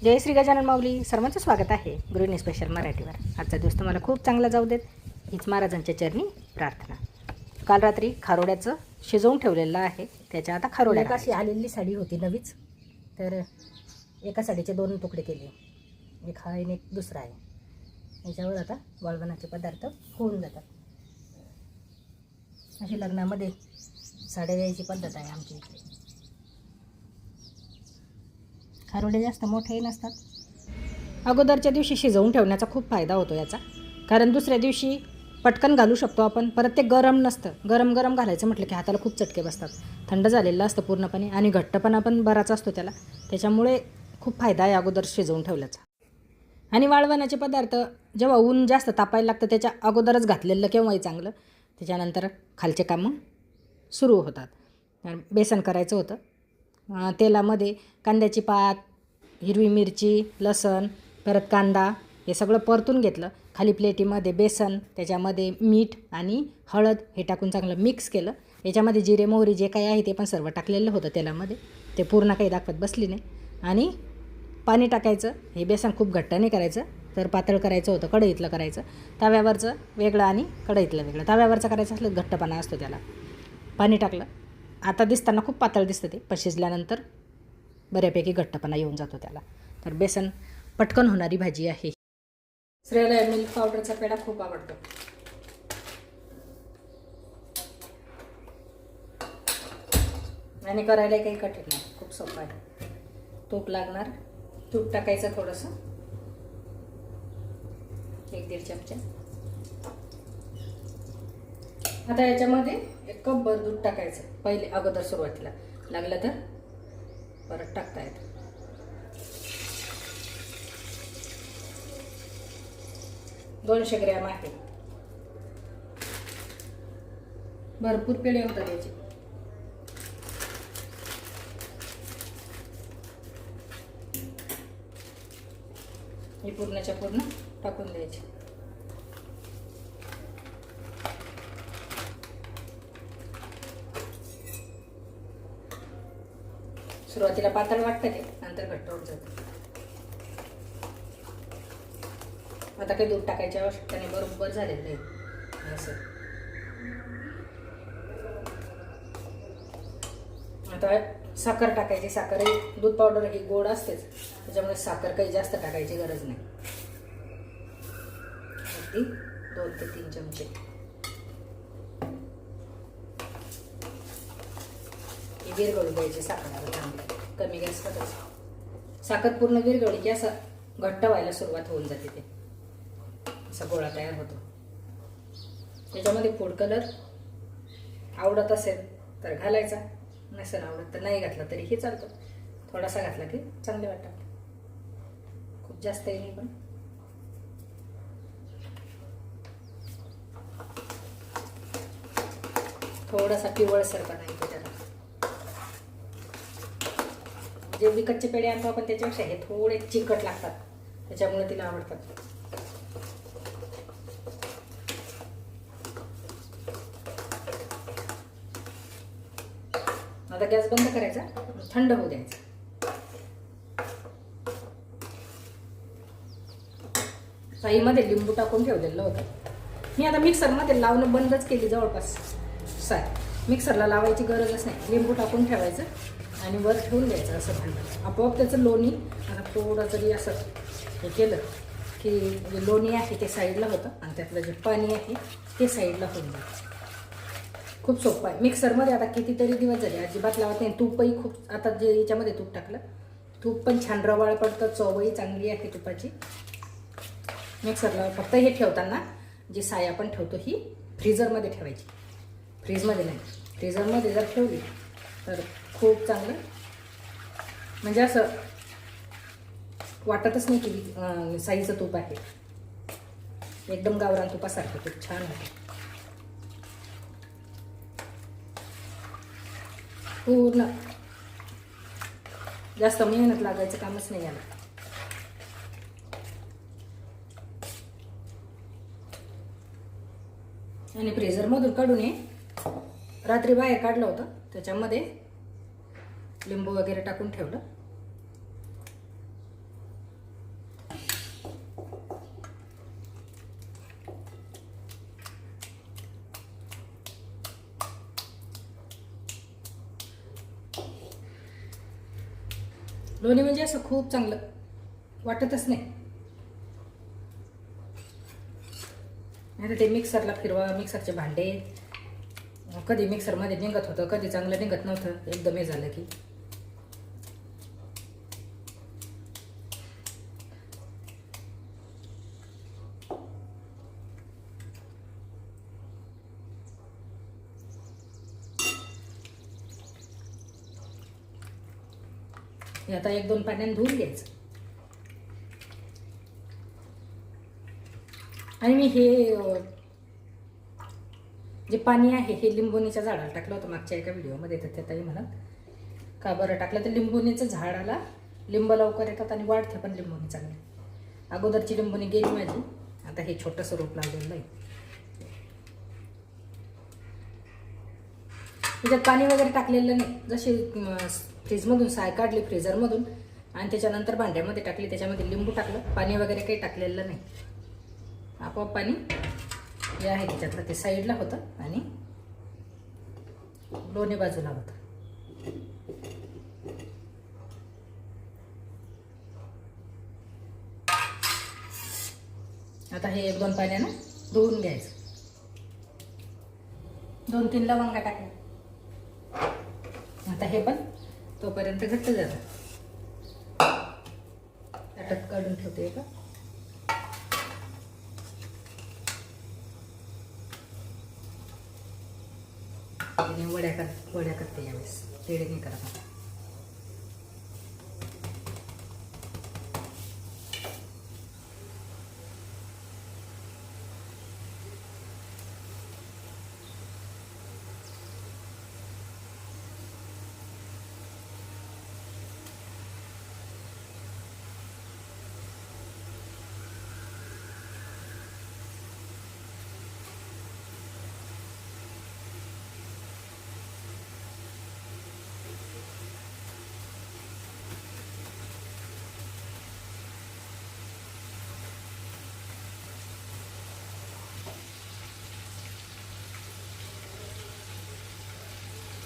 जय श्री गजानन माऊली. सर्वांचं स्वागत आहे गृहिणी स्पेशल मराठीवर. आजचा दिवस तुम्हाला खूप चांगला जाऊ देत हीच महाराजांच्या चरणी प्रार्थना. काल रात्री खारोड्याचं शिजवून ठेवलेलं आहे, त्याच्या आता खारोड्या. अशी आलेली साडी होती नवीच, तर एका साडीचे 2 तुकडे केले, एक हा आणि एक दुसरा आहे. याच्यावर आता वाळवणाचे पदार्थ होऊन जातात. अशी लग्नामध्ये साड्या द्यायची पद्धत आहे आमच्या इथे. खारोडे जास्त मोठेही नसतात. अगोदरच्या दिवशी शिजवून ठेवण्याचा खूप फायदा होतो याचा, कारण दुसऱ्या दिवशी पटकन घालू शकतो आपण. परत ते गरम नसतं, गरम गरम घालायचं म्हटलं की हाताला खूप चटके बसतात. थंड झालेलं असतं पूर्णपणे आणि घट्टपणा पण बराच असतो त्याला, त्याच्यामुळे खूप फायदा आहे अगोदर शिजवून ठेवल्याचा. आणि वाळवणाचे पदार्थ जेव्हा ऊन जास्त तापायला लागतं त्याच्या अगोदरच घातलेलं केव्हाही चांगलं. त्याच्यानंतर खालचे कामं सुरू होतात. बेसन करायचं होतं. तेलामध्ये कांद्याची पात, हिरवी मिरची, लसण, परत कांदा हे सगळं परतून घेतलं. खाली प्लेटीमध्ये बेसन, त्याच्यामध्ये मीठ आणि हळद हे टाकून चांगलं मिक्स केलं. याच्यामध्ये जिरे मोहरी जे काही आहे ते पण सर्व टाकलेलं होतं तेलामध्ये. ते पूर्ण काही दाखवत बसली नाही. आणि पाणी टाकायचं. हे बेसन खूप घट्ट नाही करायचं, तर पातळ करायचं होतं. कढईतलं करायचं, तव्यावरचं वेगळं आणि कढईतलं वेगळं. तव्यावरचं करायचं असलं घट्टपणा असतो त्याला. पाणी टाकलं. आता दिसताना खूप पातळ दिसतं ते, पण शिजल्यानंतर बऱ्यापैकी घट्टपणा येऊन जातो त्याला. तर बेसन पटकन होणारी भाजी आहे. श्रेयाला मिल्क पावडरचा पेढा खूप आवडतो. आणि करायला काही कठीण नाही, खूप सोपं आहे. तूप लागणार, तूप टाकायचं थोडंसं, 1-1.5 चमचा. आता याच्यामध्ये 1 कपभर दूध टाकायचं पहिले अगोदर सुरुवातीला. लागलं तर परत टाकता येतं. $200 ग्रॅम आहे. भरपूर पेढे होतात याचे. हे पूर्णच्या पूर्ण टाकून द्यायचे. सुरुवातीला पातळ वाटतं ते, नंतर घट्ट होत जातं. आता काही दूध टाकायच्या आवश्यकता नाही, बरोबर झालेलं आहे असं. आता साखर टाकायची. साखर ही दूध पावडर ही गोड असतेच, त्याच्यामुळे साखर काही जास्त टाकायची गरज नाही. अगदी 2 ते 3 चमचे. ही विरघळू द्यायची साखर चांगली, कमी गॅस करायची. साखर पूर्ण विरघळली की असं घट्ट व्हायला सुरुवात होऊन जाते. ते असा गोळा तयार होतो. त्याच्यामध्ये फूड कलर आवडत असेल तर घालायचा, नसेल आवडत तर नाही घातला तरीही चालतो. थोडासा घातला की चांगले वाटतात, खूप जास्तही नाही. पण थोडासा पिवळसरपणा येतो त्याला. जे विकतचे पेढे आणतो आपण त्याच्यापेक्षा हे थोडे चिकट लागतात, त्याच्यामुळे तिला आवडतात. आता गॅस बंद करायचा, थंड होऊ द्यायचा. साईमध्ये लिंबू टाकून ठेवलेलं होतं मी. आता मिक्सरमध्ये लावणं बंदच केली जवळपास. मिक्सरला लावायची गरजच नाही, लिंबू टाकून ठेवायचं आणि वर ठेवून द्यायचं असं भांडं. आपोआप त्याचं लोणी. आता थोडं जरी असं हे केलं की जे लोणी आहे ते साईडला होतं आणि त्यातलं जे पाणी आहे ते साईडला होऊन जातं. खूप सोपं आहे. मिक्सरमध्ये आता कितीतरी दिवस झाले अजिबात लावत नाही. तूपही खूप, आता जे याच्यामध्ये तूप टाकलं, तूप पण छान रवाळ पडतं, चवही चांगली आहे तुपाची. मिक्सरला फक्त हे ठेवताना जी साय आपण ठेवतो ही फ्रीजरमध्ये ठेवायची, फ्रीजमध्ये नाही. फ्रीजरमध्ये जर ठेवली तर खूप चांगलं, म्हणजे असं वाटतच नाही की साईचं तूप आहे. एकदम गावरान तुपासारखं खूप छान होतं. पूर्ण जास्त मेहनत लागायचं कामच नाही याला. आणि फ्रीजरमधून काढून हे रात्री बाहेर काढलं होतं, त्याच्यामध्ये लिंबू वगैरे टाकून ठेवलं. लोणी म्हणजे असं खूप चांगलं वाटतच नाही. नाही ते मिक्सरला फिरवा, मिक्सरचे भांडे, कधी मिक्सरमध्ये निघत होतं, कधी चांगलं निघत नव्हतं. एकदम हे झालं की हे आता 1-2 पाण्याने धुवून घ्यायचं. आणि मी हे जे पाणी आहे हे लिंबोणीच्या झाडाला टाकलं होतं मागच्या एका व्हिडिओमध्ये. तर त्यातही म्हणत का बरं टाकलं, तर लिंबोणीचं झाडाला लिंब लवकर येतात आणि वाढते पण लिंबोणी चांगली. अगोदरची लिंबोणी गेली माझी, आता हे छोटंसं रोप लावलेलं आहे. त्याच्यात पाणी वगैरे टाकलेलं नाही. जशी फ्रीजमधून साय काढली फ्रीझरमधून आणि त्याच्यानंतर भांड्यामध्ये टाकली, त्याच्यामध्ये लिंबू टाकलं, पाणी वगैरे काही टाकलेलं नाही. आपोआप पाणी जे आहे त्याच्यातलं ते साईडला होतं आणि दोन्ही बाजूला होतं. आता हे 1-2 पाण्यानं धुवून घ्यायचं. 2-3 लवंगा टाकल्या. आता हे पण तोपर्यंत घट्ट झालं. ताटात काढून ठेवते का. वड्या करते यावेळेस, तेडे नाही करत.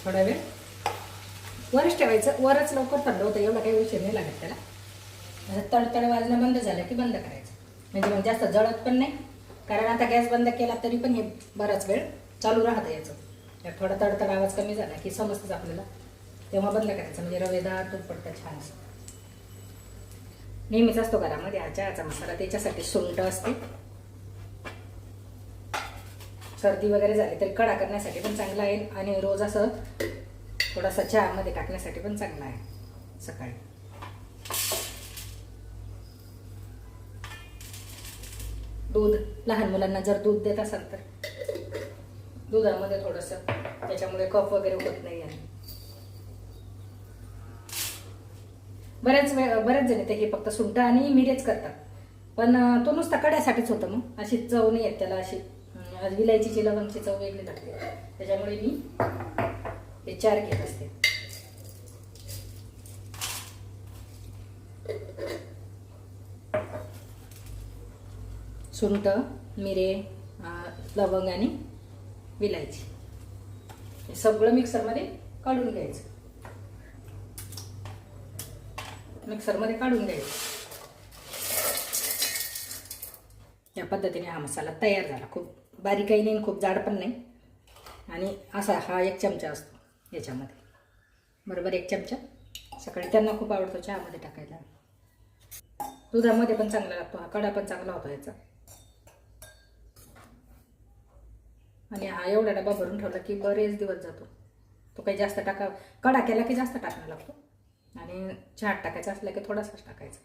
थोडा वेळ वरच ठेवायचं. वरच लवकर थंड होतं, एवढा काही उशीर नाही लागत त्याला. तडतड वाजणं बंद झालं की बंद करायचं, म्हणजे मग जास्त जळत पण नाही. कारण आता गॅस बंद केला तरी पण हे बराच वेळ चालू राहतं याचं. थोडा तडतड आवाज कमी झाला की समजतंच आपल्याला, तेव्हा बंद करायचं. म्हणजे रवेदार तूप पडतं छान. नेहमीच असतो घरामध्ये हा चहाचा मसाला, त्याच्यासाठी सुंठ असते. सर्दी वगैरे झाली तरी कडा करण्यासाठी पण चांगला आहे आणि रोज असं थोडासा चहामध्ये टाकण्यासाठी पण चांगला आहे सकाळी. दूध, लहान मुलांना जर दूध देत असाल तर दुधामध्ये थोडंसं, त्याच्यामुळे कफ वगैरे होत नाही. आणि बऱ्याच जण ते हे फक्त सुंठ आणि मिरेच करतात, पण तो नुसता कड्यासाठीच होतं. मग अशी चव नाही येत त्याला, अशी विलायचीची लवंगची चव वेगळी लागते. त्याच्यामुळे मी हे 4 घेत असते. सुंठ, मिरे, लवंग आणि विलायची हे सगळं मिक्सरमध्ये काढून घ्यायचं. मिक्सरमध्ये काढून घ्यायचं. या पद्धतीने हा मसाला तयार झाला. खूप बारीकही नाही, खूप जाड पण नाही. आणि असा हा 1 चमचा असतो याच्यामध्ये, बरोबर 1 चमचा. सकाळी त्यांना खूप आवडतो चहामध्ये टाकायला. दुधामध्ये पण चांगला लागतो हा, कडा पण चांगला होतो याचा. आणि हा एवढा डबा भरून ठेवला की बरेच दिवस जातो. तो काही जास्त कडा केला की जास्त टाकायला लागतो, आणि चहात टाकायचा असला की थोडासाच टाकायचा.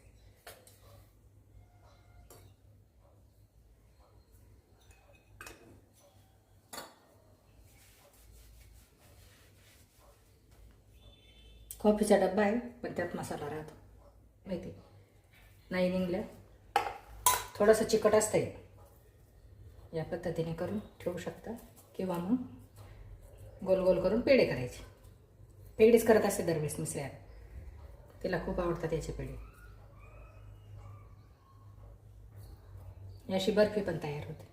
कॉफीचा डब्बा आहे पण त्यात मसाला राहतो, माहिती नाही निघलं. थोडंसं चिकट असतं. या पद्धतीने करून ठेवू शकता, किंवा मग गोल गोल करून पेढे करायचे. पेढेच करत असते दरवेळेस मिसळ्या, तिला खूप आवडतात याचे पेढे. याशी बर्फी पण तयार होते.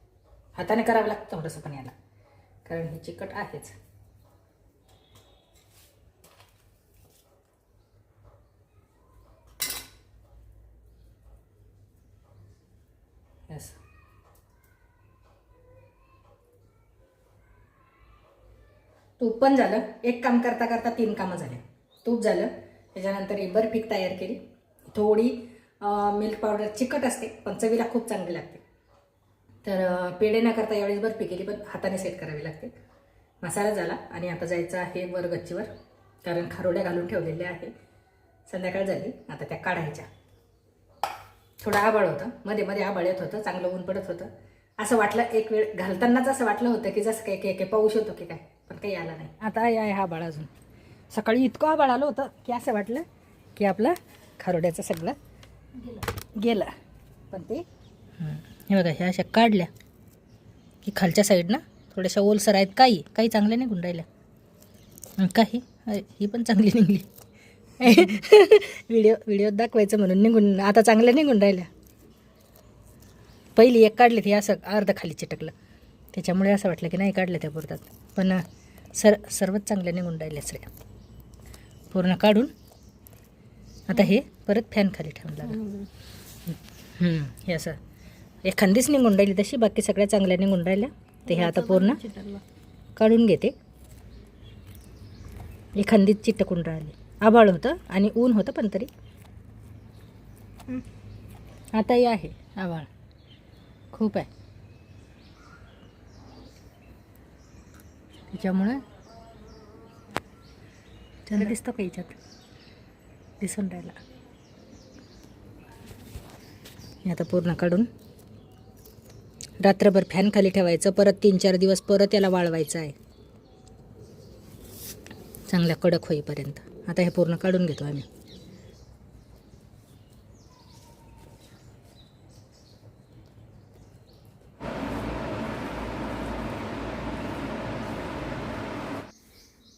हाताने करावं लागतं थोडंसं पण याला, कारण हे चिकट आहेच. असं तूप पण झालं. एक काम करता करता 3 कामं झाले. तूप झालं, त्याच्यानंतर ही बर्फी तयार केली. थोडी मिल्क पावडर चिकट असते पण चवीला खूप चांगली लागते. तर पेढे न करता यावेळेस बर्फी केली, पण हाताने सेट करावी लागते. मसाला झाला आणि आता जायचं आहे वर गच्चीवर, कारण खारोड्या घालून ठेवलेल्या आहे. संध्याकाळ झाली, आता त्या काढायच्या. थोडं आभाळ होतं, मध्ये मध्ये आभाळ येत होतं, चांगलं ऊन पडत होतं. असं वाटलं एक वेळ घालतानाच असं वाटलं होतं की जसं काही पाऊस होतो की काय, पण काही आला नाही. आता आहे हा आभाळ. अजून सकाळी इतकं आभाळ आलं होतं की असं वाटलं की आपलं खारोड्याचं सगळं गेलं. पण ते हे बघा, ह्या अशा काढल्या की खालच्या साईडनं थोड्याशा ओलसर आहेत, काही चांगल्या निघून राहिल्या, काही ही पण चांगली निघली. व्हिडिओ दाखवायचं म्हणून निघून आता चांगल्या निघून राहिल्या. पहिली एक काढली ती असं अर्ध खाली चिटकलं, त्याच्यामुळे असं वाटलं की नाही काढलं त्या पुरतात. पण सर्वच चांगल्या निघून राहिल्या सगळ्या. पूर्ण काढून आता हे परत फॅन खाली ठेवून लागलं. हे असं एखादीच निघून राहिली तशी, बाकी सगळ्या चांगल्या निघून राहिल्या. ते हे आता पूर्ण काढून घेते. एखादीच चिटकून राहिली. आभाळ होतं आणि ऊन होतं, पण तरी आताही आहे आभाळ खूप आहे, त्याच्यामुळं चंद्र दिसतो का याच्यात, दिसून राहिला. आता पूर्ण काढून रात्रभर फॅन खाली ठेवायचं. परत 3-4 दिवस परत याला वाळवायचं आहे, चांगल्या कडक होईपर्यंत. आता हे पूर्ण काढून घेतो आम्ही.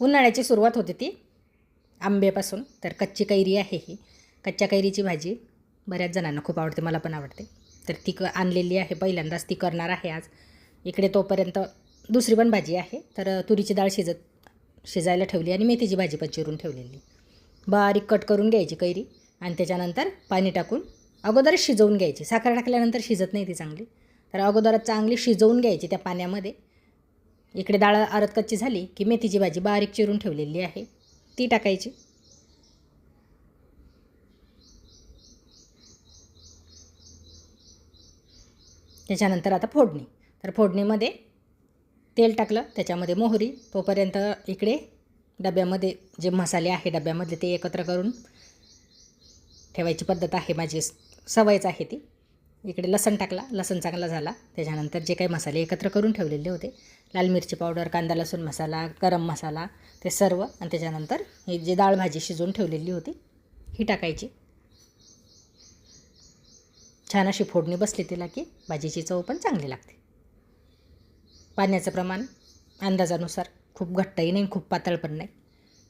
उन्हाळ्याची सुरुवात होते ती आंब्यापासून. तर कच्ची कैरी आहे ही. कच्च्या कैरीची भाजी बऱ्याच जणांना खूप आवडते, मला पण आवडते. तर ती आणलेली आहे, पहिल्यांदाच ती करणार आहे आज. इकडे तोपर्यंत दुसरी पण भाजी आहे. तर तुरीची डाळ शिजायला ठेवली आणि मेथीची भाजी पण चिरून ठेवलेली. बारीक कट करून घ्यायची कैरी आणि त्याच्यानंतर पाणी टाकून अगोदरच शिजवून घ्यायची. साखर टाकल्यानंतर शिजत नाही ती चांगली, तर अगोदरच चांगली शिजवून घ्यायची त्या पाण्यामध्ये. इकडे डाळ अर्ध कच्ची झाली की मेथीची भाजी बारीक चिरून ठेवलेली आहे ती टाकायची. त्याच्यानंतर आता फोडणी. तर फोडणीमध्ये तेल टाकलं, त्याच्यामध्ये मोहरी. तोपर्यंत इकडे डब्यामध्ये जे मसाले आहे डब्यामधले ते एकत्र करून ठेवायची पद्धत आहे, माझी सवयच आहे ती. इकडे लसण टाकला, लसण चांगला झाला. त्याच्यानंतर जे काही मसाले एकत्र करून ठेवलेले होते, लाल मिरची पावडर, कांदा लसूण मसाला, गरम मसाला, ते सर्व. आणि त्याच्यानंतर ही जी डाळ भाजी शिजवून ठेवलेली होती ही टाकायची. छान अशी फोडणी बसली तिला की भाजीची चव पण चांगली लागते. पाण्याचं प्रमाण अंदाजानुसार, खूप घट्टही नाही खूप पातळ पण नाही.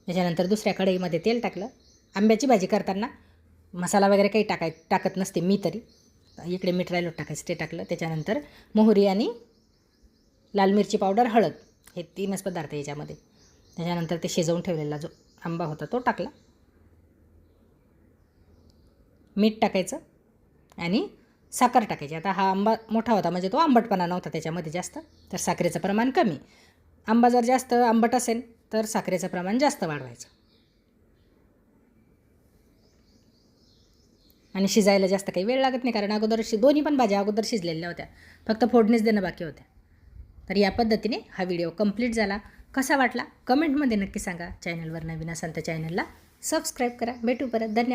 त्याच्यानंतर दुसऱ्या कढईमध्ये तेल टाकलं. आंब्याची भाजी करताना मसाला वगैरे काही टाकत नसते मी तरी. इकडे मीठ राहिलं टाकायचं, ते टाकलं. त्याच्यानंतर मोहरी आणि लाल मिरची पावडर, हळद, हे 3च पदार्थ याच्यामध्ये. त्याच्यानंतर ते शिजवून ठेवलेला जो आंबा होता तो टाकला. मीठ टाकायचं आणि साखर टाकायची. आता हा आंबा मोठा होता म्हणजे तो आंबटपणा नव्हता त्याच्यामध्ये जास्त, तर साखरेचं प्रमाण कमी. आंबा जर जास्त आंबट असेल तर साखरेचं प्रमाण जास्त वाढवायचं. आणि शिजायला जास्त काही वेळ लागत नाही, कारण अगोदर दोन्ही पण भाज्या अगोदर शिजलेल्या होत्या, फक्त फोडणीच देणं बाकी होत्या. तर या पद्धतीने हा व्हिडिओ कंप्लीट झाला. कसा वाटला कमेंटमध्ये नक्की सांगा. चॅनलवर नवीन असाल तर चॅनलला सबस्क्राईब करा. भेटू परत. धन्यवाद.